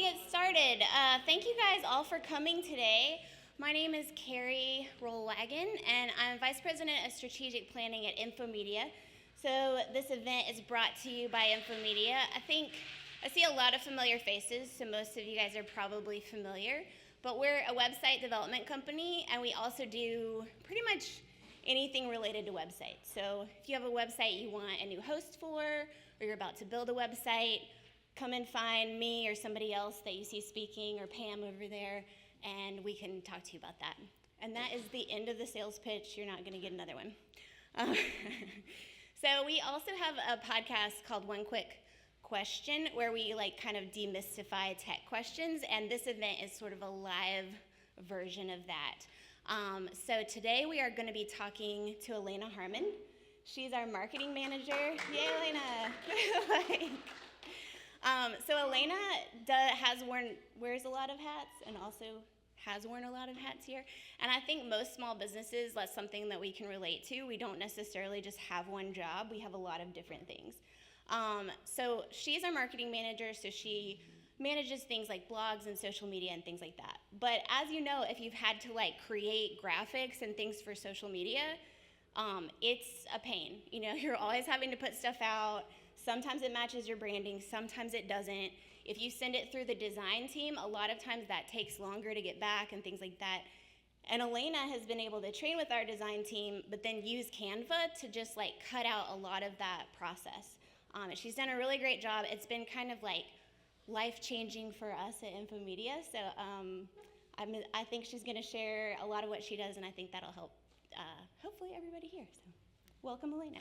get started. Thank you guys all for coming today. My name is Carrie Rollwagon, and I'm Vice President of Strategic Planning at Infomedia. So this event is brought to you by Infomedia. I see a lot of familiar faces, so most of you guys are probably familiar. But we're a website development company, and we also do pretty much anything related to websites. So if you have a website you want a new host for, or you're about to build a website, come and find me or somebody else that you see speaking, or Pam over there, and we can talk to you about that. And that is the end of the sales pitch. You're not going to get another one. So we also have a podcast called One Quick Question, where we kind of demystify tech questions, and this event is sort of a live version of that. So today we are going to be talking to Alana Harmond. She's our marketing manager. Yay, Alana! So Alana wears a lot of hats, and also has worn a lot of hats here. And I think most small businesses, that's something that we can relate to. We don't necessarily just have one job. We have a lot of different things. So she's our marketing manager, so she manages things like blogs and social media and things like that. But as you know, if you've had to create graphics and things for social media, it's a pain. You're always having to put stuff out. Sometimes it matches your branding, sometimes it doesn't. If you send it through the design team, a lot of times that takes longer to get back and things like that. And Alana has been able to train with our design team, but then use Canva to just cut out a lot of that process. And she's done a really great job. It's been kind of life-changing for us at Infomedia. So I think she's going to share a lot of what she does, and I think that'll help hopefully everybody here. So welcome, Alana.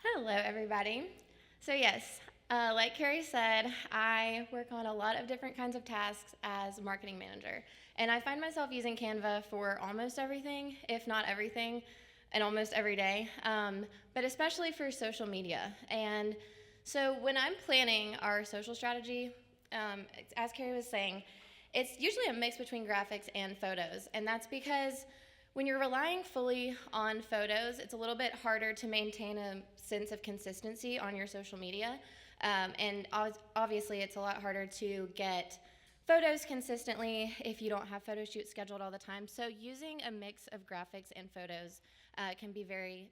Hello, everybody. So yes, like Carrie said, I work on a lot of different kinds of tasks as marketing manager. And I find myself using Canva for almost everything, if not everything, and almost every day, but especially for social media. And so when I'm planning our social strategy, as Carrie was saying, it's usually a mix between graphics and photos. And that's because when you're relying fully on photos, it's a little bit harder to maintain a sense of consistency on your social media. And obviously, it's a lot harder to get photos consistently if you don't have photo shoots scheduled all the time. So using a mix of graphics and photos can be very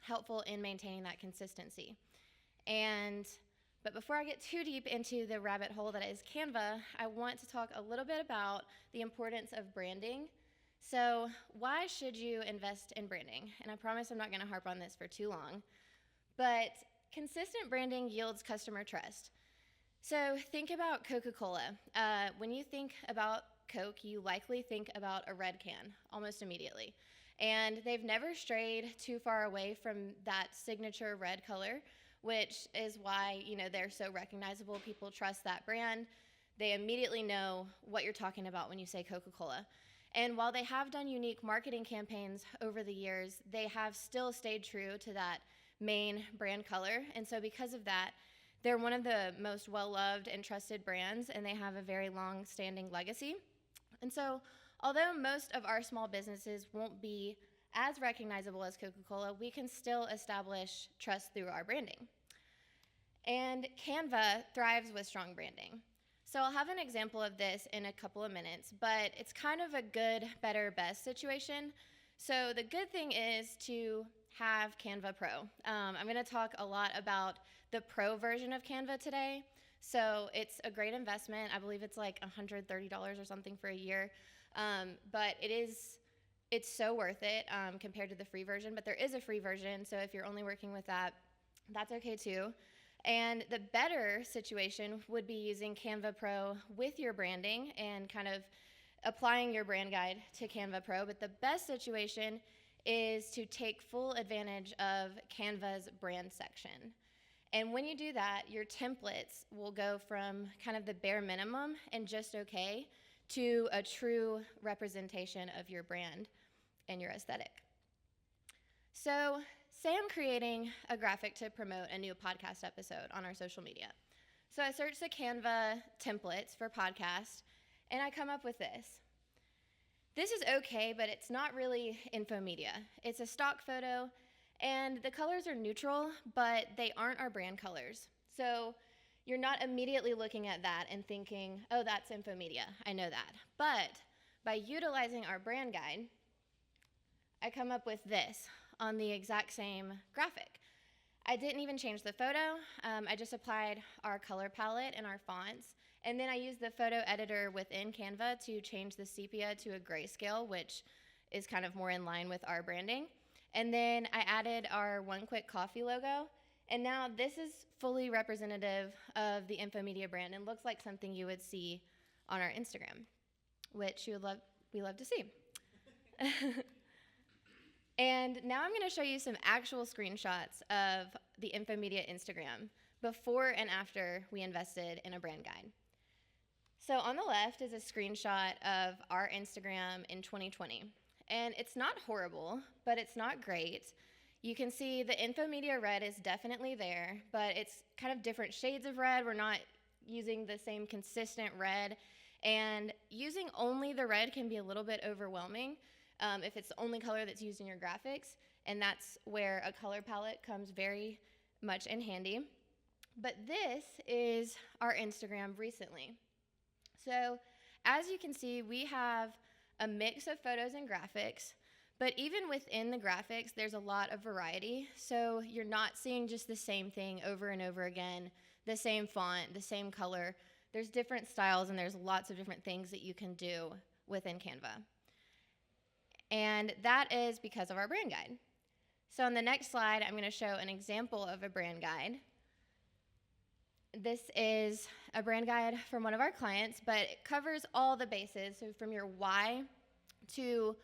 helpful in maintaining that consistency. But before I get too deep into the rabbit hole that is Canva, I want to talk a little bit about the importance of branding. So why should you invest in branding? And I promise I'm not going to harp on this for too long. But consistent branding yields customer trust. So think about Coca-Cola. When you think about Coke, you likely think about a red can almost immediately. And they've never strayed too far away from that signature red color, which is why they're so recognizable. People trust that brand. They immediately know what you're talking about when you say Coca-Cola. And while they have done unique marketing campaigns over the years, they have still stayed true to that main brand color. And so because of that, they're one of the most well-loved and trusted brands, and they have a very long-standing legacy. And so although most of our small businesses won't be as recognizable as Coca-Cola, we can still establish trust through our branding. And Canva thrives with strong branding. So I'll have an example of this in a couple of minutes, but it's kind of a good, better, best situation. So the good thing is to have Canva Pro. I'm going to talk a lot about the Pro version of Canva today. So it's a great investment. I believe it's $130 or something for a year, but it's so worth it compared to the free version. But there is a free version, so if you're only working with that, that's okay too. And the better situation would be using Canva Pro with your branding and kind of applying your brand guide to Canva Pro. But the best situation is to take full advantage of Canva's brand section. And when you do that, your templates will go from kind of the bare minimum and just okay to a true representation of your brand and your aesthetic. So say I'm creating a graphic to promote a new podcast episode on our social media. So I search the Canva templates for podcast, and I come up with this. This is okay, but it's not really Infomedia. It's a stock photo, And the colors are neutral, but they aren't our brand colors. So you're not immediately looking at that and thinking, oh, that's Infomedia, I know that. But by utilizing our brand guide, I come up with this on the exact same graphic. I didn't even change the photo. I just applied our color palette and our fonts. And then I used the photo editor within Canva to change the sepia to a grayscale, which is kind of more in line with our branding. And then I added our One Quick Coffee logo. And now this is fully representative of the Infomedia brand and looks like something you would see on our Instagram, which we love to see. And now I'm going to show you some actual screenshots of the Infomedia Instagram before and after we invested in a brand guide. So on the left is a screenshot of our Instagram in 2020. And it's not horrible, but it's not great. You can see the Infomedia red is definitely there, but it's kind of different shades of red. We're not using the same consistent red. And using only the red can be a little bit overwhelming if it's the only color that's used in your graphics. And that's where a color palette comes very much in handy. But this is our Instagram recently. So as you can see, we have a mix of photos and graphics, but even within the graphics, there's a lot of variety. So you're not seeing just the same thing over and over again, the same font, the same color. There's different styles and there's lots of different things that you can do within Canva. And that is because of our brand guide. So on the next slide, I'm going to show an example of a brand guide. This is a brand guide from one of our clients, but it covers all the bases, so from your why to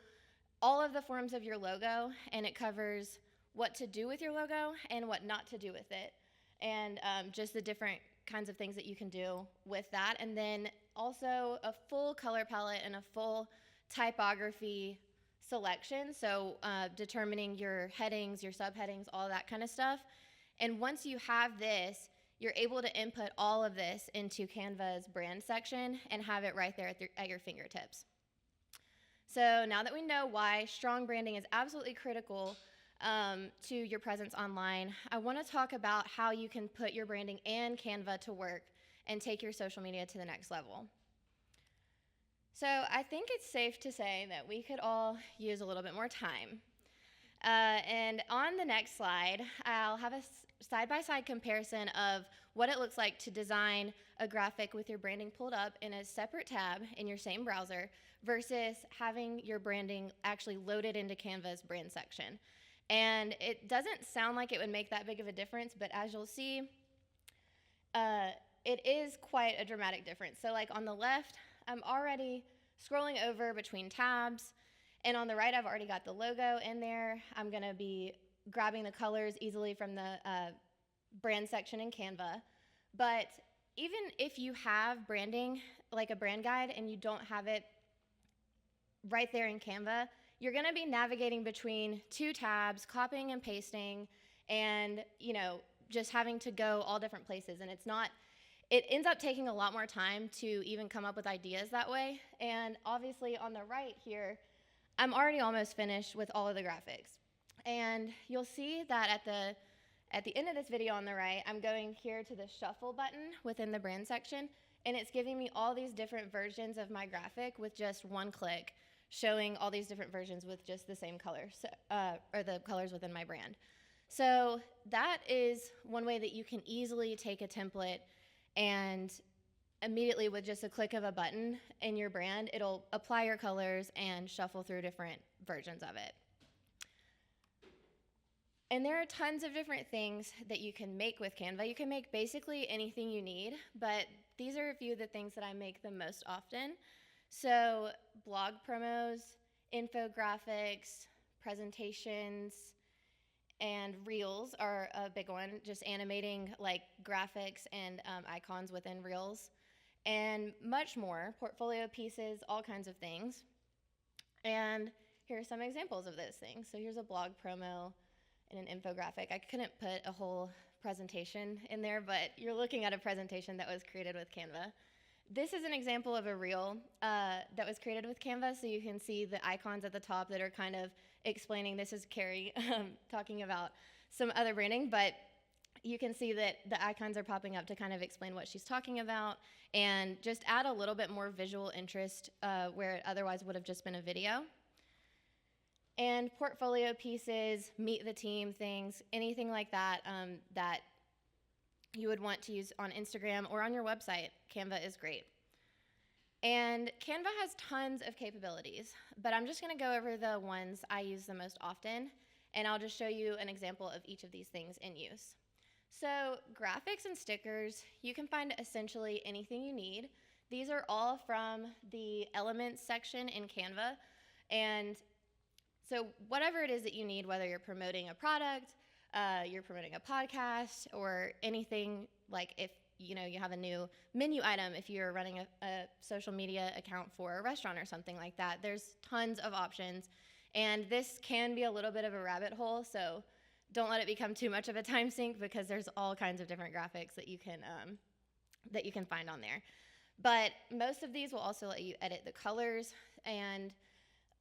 all of the forms of your logo, and it covers what to do with your logo and what not to do with it, and just the different kinds of things that you can do with that, and then also a full color palette and a full typography selection, so determining your headings, your subheadings, all that kind of stuff. And once you have this, you're able to input all of this into Canva's brand section and have it right there at your fingertips. So now that we know why strong branding is absolutely critical to your presence online, I want to talk about how you can put your branding and Canva to work and take your social media to the next level. So I think it's safe to say that we could all use a little bit more time. And on the next slide, I'll have a side-by-side comparison of what it looks like to design a graphic with your branding pulled up in a separate tab in your same browser versus having your branding actually loaded into Canva's brand section. And it doesn't sound like it would make that big of a difference, but as you'll see, it is quite a dramatic difference. So like on the left, I'm already scrolling over between tabs, and on the right, I've already got the logo in there. I'm going to be grabbing the colors easily from the brand section in Canva. But even if you have branding, like a brand guide, and you don't have it right there in Canva, you're going to be navigating between two tabs, copying and pasting, and just having to go all different places. And it ends up taking a lot more time to even come up with ideas that way. And obviously on the right here, I'm already almost finished with all of the graphics. And you'll see that at the end of this video on the right, I'm going here to the shuffle button within the brand section, and it's giving me all these different versions of my graphic with just one click, showing all these different versions with just the same colors, or the colors within my brand. So that is one way that you can easily take a template and immediately with just a click of a button in your brand, it'll apply your colors and shuffle through different versions of it. And there are tons of different things that you can make with Canva. You can make basically anything you need, but these are a few of the things that I make the most often. So blog promos, infographics, presentations, and reels are a big one, just animating like graphics and icons within reels, and much more, portfolio pieces, all kinds of things. And here are some examples of those things. So here's a blog promo and an infographic. I couldn't put a whole presentation in there, but you're looking at a presentation that was created with Canva. This is an example of a reel that was created with Canva, so you can see the icons at the top that are kind of explaining. This is Carrie talking about some other branding, but you can see that the icons are popping up to kind of explain what she's talking about and just add a little bit more visual interest where it otherwise would have just been a video. And portfolio pieces, meet the team things, anything like that that you would want to use on Instagram or on your website, Canva is great. And Canva has tons of capabilities, but I'm just gonna go over the ones I use the most often, and I'll just show you an example of each of these things in use. So graphics and stickers, you can find essentially anything you need. These are all from the Elements section in Canva, and so whatever it is that you need, whether you're promoting a product, you're promoting a podcast, or anything, like if you have a new menu item, if you're running a social media account for a restaurant or something like that, there's tons of options. And this can be a little bit of a rabbit hole, so don't let it become too much of a time sink, because there's all kinds of different graphics that you can find on there. But most of these will also let you edit the colors, and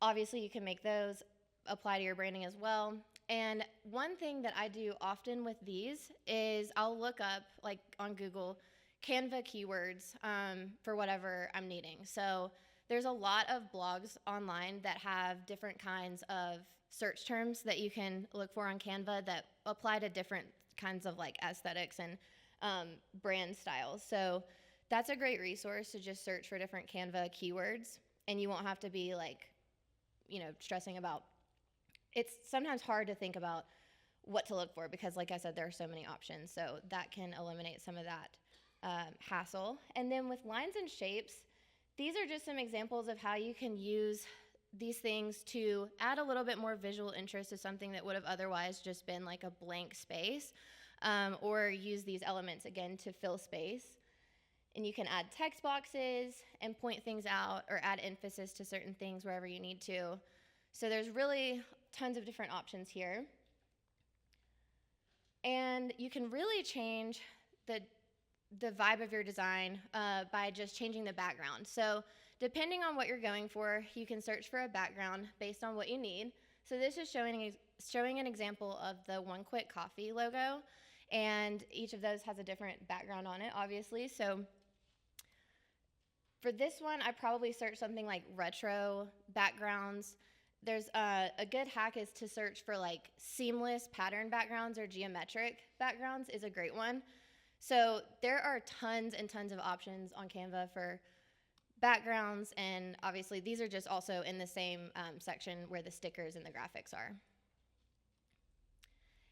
obviously you can make those apply to your branding as well. And one thing that I do often with these is I'll look up, like on Google, Canva keywords for whatever I'm needing. So there's a lot of blogs online that have different kinds of search terms that you can look for on Canva that apply to different kinds of like aesthetics and brand styles. So that's a great resource to just search for different Canva keywords, and you won't have to be like, stressing about. It's sometimes hard to think about what to look for because, like I said, there are so many options. So that can eliminate some of that hassle. And then with lines and shapes, these are just some examples of how you can use these things to add a little bit more visual interest to something that would have otherwise just been like a blank space, or use these elements again to fill space. And you can add text boxes and point things out or add emphasis to certain things wherever you need to. So there's really tons of different options here. And you can really change the vibe of your design by just changing the background. So depending on what you're going for, you can search for a background based on what you need. So this is showing an example of the One Quick Coffee logo, and each of those has a different background on it, obviously. So for this one, I probably search something like retro backgrounds. There's a good hack is to search for like seamless pattern backgrounds or geometric backgrounds is a great one. So there are tons and tons of options on Canva for backgrounds, and obviously these are just also in the same section where the stickers and the graphics are.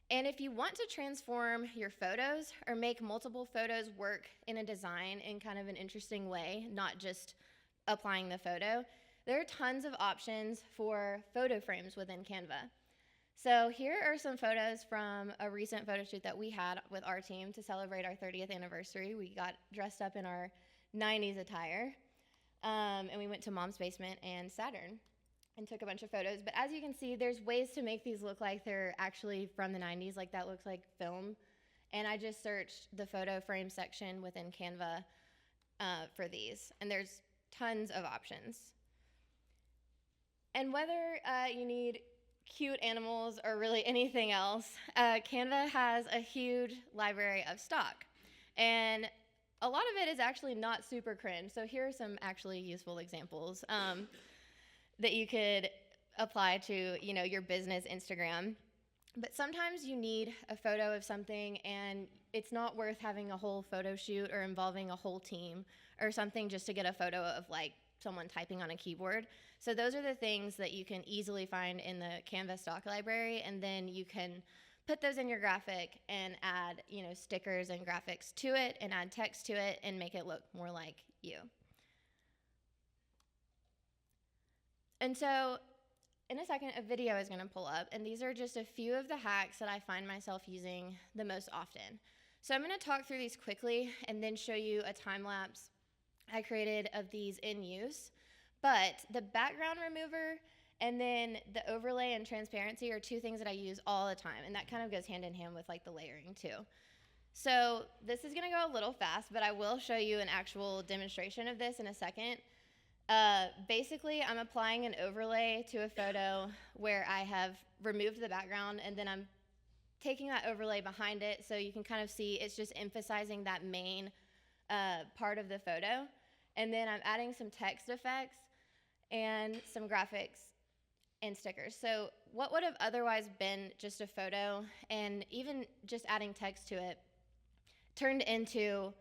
And if you want to transform your photos or make multiple photos work in a design in kind of an interesting way, not just applying the photo, there are tons of options for photo frames within Canva. So here are some photos from a recent photo shoot that we had with our team to celebrate our 30th anniversary. We got dressed up in our 90s attire, and we went to Mom's Basement and Saturn and took a bunch of photos. But as you can see, there's ways to make these look like they're actually from the 90s, like that looks like film. And I just searched the photo frame section within Canva for these, and there's tons of options. And whether you need cute animals or really anything else, Canva has a huge library of stock. And a lot of it is actually not super cringe. So here are some actually useful examples that you could apply to your business Instagram. But sometimes you need a photo of something and it's not worth having a whole photo shoot or involving a whole team or something just to get a photo of like someone typing on a keyboard. So those are the things that you can easily find in the Canva stock library, and then you can put those in your graphic and add stickers and graphics to it and add text to it and make it look more like you. And so in a second, a video is going to pull up, and these are just a few of the hacks that I find myself using the most often. So I'm going to talk through these quickly and then show you a time lapse I created of these in use. But the background remover and then the overlay and transparency are two things that I use all the time, and that kind of goes hand in hand with like the layering too. So this is going to go a little fast, but I will show you an actual demonstration of this in a second. Basically, I'm applying an overlay to a photo where I have removed the background, and then I'm taking that overlay behind it so you can kind of see it's just emphasizing that main part of the photo. And then I'm adding some text effects and some graphics and stickers. So what would have otherwise been just a photo, and even just adding text to it, turned into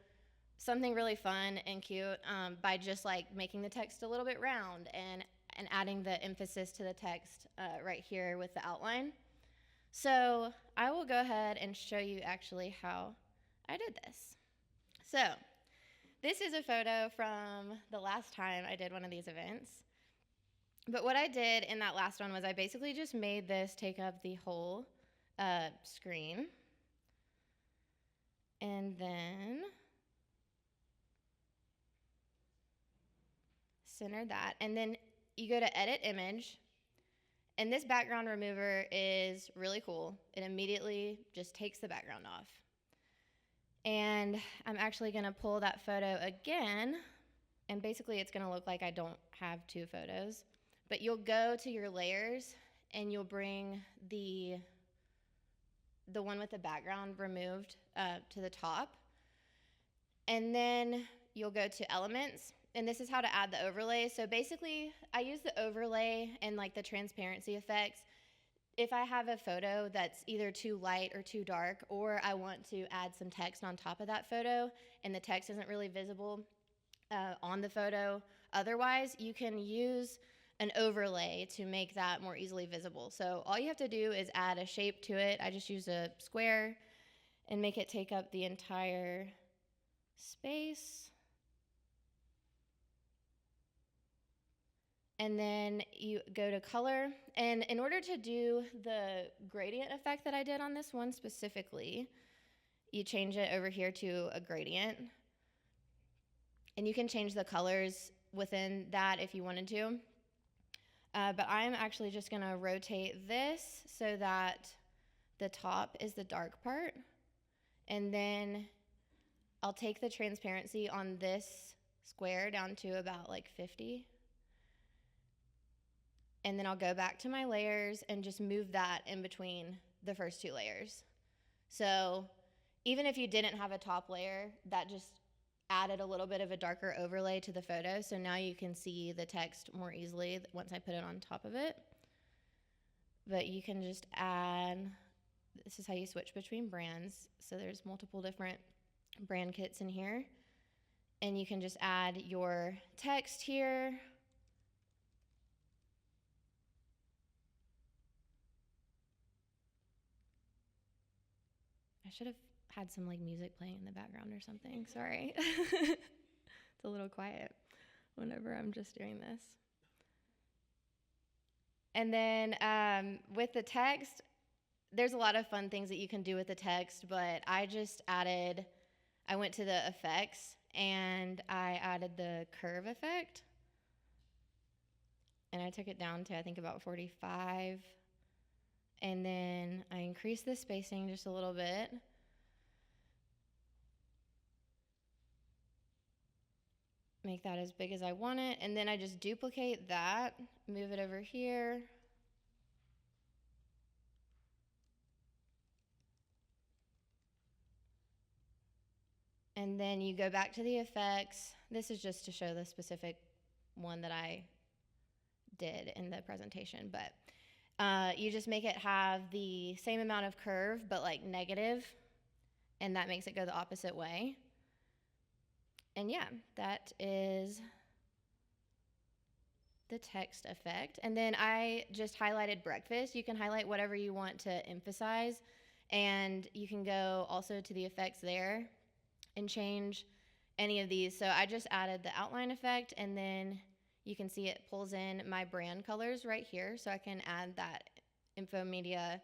something really fun and cute by just like making the text a little bit round and adding the emphasis to the text right here with the outline. So I will go ahead and show you actually how I did this. So this is a photo from the last time I did one of these events. But what I did in that last one was I basically just made this take up the whole screen. And then center that. And then you go to Edit Image. And this background remover is really cool. It immediately just takes the background off. And I'm actually going to pull that photo again. And basically it's going to look like I don't have two photos. But you'll go to your layers and you'll bring the one with the background removed to the top. And then you'll go to Elements. And this is how to add the overlay. So basically, I use the overlay and like the transparency effects if I have a photo that's either too light or too dark, or I want to add some text on top of that photo and the text isn't really visible on the photo. Otherwise, you can use an overlay to make that more easily visible. So all you have to do is add a shape to it. I just use a square and make it take up the entire space. And then you go to color. And in order to do the gradient effect that I did on this one specifically, you change it over here to a gradient. And you can change the colors within that if you wanted to. But I'm actually just gonna rotate this so that the top is the dark part. And then I'll take the transparency on this square down to about like 50. And then I'll go back to my layers and just move that in between the first two layers. So even if you didn't have a top layer, that just added a little bit of a darker overlay to the photo. So now you can see the text more easily once I put it on top of it. But you can just add, this is how you switch between brands. So there's multiple different brand kits in here. And you can just add your text here. I should have had some like music playing in the background or something. Sorry. It's a little quiet whenever I'm just doing this. And then with the text, there's a lot of fun things that you can do with the text, but I went to the effects and I added the curve effect. And I took it down to I think about 45. And then I increased the spacing just a little bit. Make that as big as I want it. And then I just duplicate that, move it over here. And then you go back to the effects. This is just to show the specific one that I did in the presentation, but you just make it have the same amount of curve, but like negative, and that makes it go the opposite way. And yeah, that is the text effect. And then I just highlighted breakfast. You can highlight whatever you want to emphasize, and you can go also to the effects there and change any of these. So I just added the outline effect, and then you can see it pulls in my brand colors right here. So I can add that Infomedia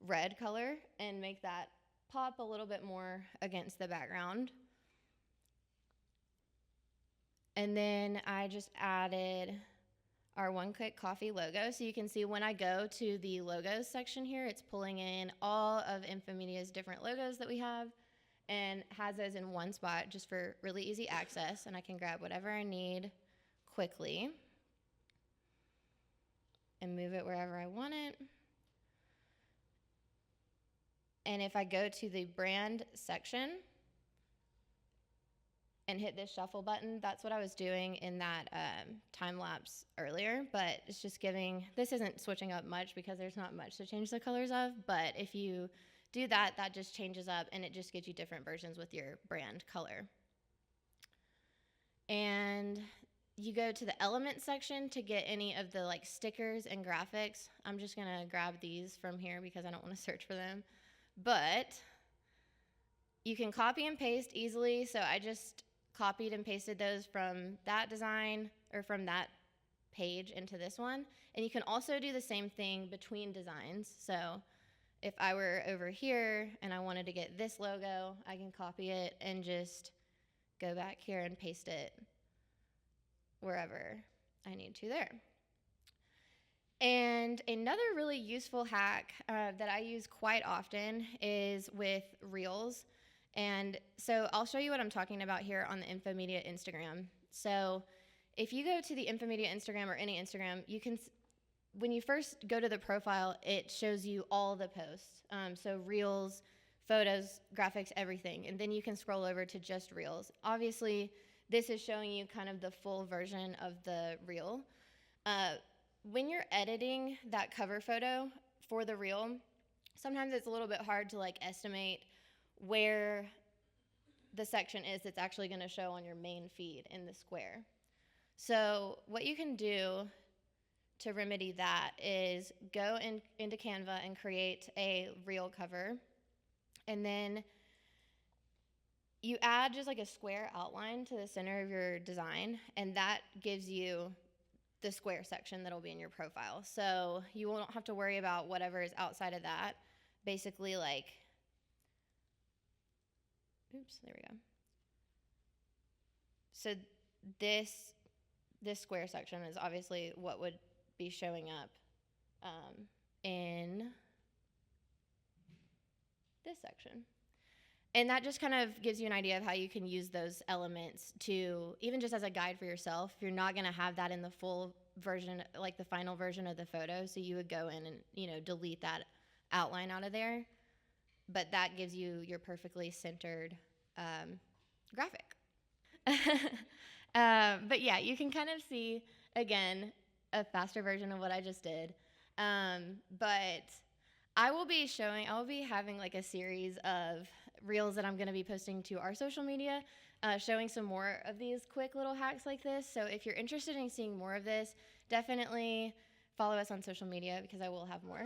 red color and make that pop a little bit more against the background. And then I just added our One Quick Coffee logo. So you can see when I go to the logos section here, it's pulling in all of Infomedia's different logos that we have. and has those in one spot just for really easy access, and I can grab whatever I need quickly and move it wherever I want it. And if I go to the brand section and hit this shuffle button, that's what I was doing in that time lapse earlier, but it's just giving, this isn't switching up much because there's not much to change the colors of, but if you do that, that just changes up and it just gives you different versions with your brand color. And you go to the element section to get any of the like stickers and graphics. I'm just gonna grab these from here because I don't wanna search for them. But you can copy and paste easily, so I just copied and pasted those from that design or from that page into this one. And you can also do the same thing between designs. So if I were over here and I wanted to get this logo, I can copy it and just go back here and paste it wherever I need to there. And another really useful hack that I use quite often is with Reels. And so I'll show you what I'm talking about here on the Infomedia Instagram. So if you go to the Infomedia Instagram or any Instagram, you can, when you first go to the profile, it shows you all the posts. So Reels, photos, graphics, everything. And then you can scroll over to just Reels. Obviously, this is showing you kind of the full version of the Reel. When you're editing that cover photo for the Reel, sometimes it's a little bit hard to like estimate where the section is that's actually going to show on your main feed in the square. So what you can do to remedy that is go into Canva and create a Reel cover, and then you add just like a square outline to the center of your design, and that gives you the square section that'll be in your profile. So you won't have to worry about whatever is outside of that. Basically like, oops, there we go. So this square section is obviously what would be showing up in this section. And that just kind of gives you an idea of how you can use those elements to, even just as a guide for yourself, if you're not going to have that in the full version, like the final version of the photo, so you would go in and, you know, delete that outline out of there. But that gives you your perfectly centered graphic. But yeah, you can kind of see, again, a faster version of what I just did. But I will be having like a series of Reels that I'm going to be posting to our social media, showing some more of these quick little hacks like this. So if you're interested in seeing more of this, definitely follow us on social media because I will have more.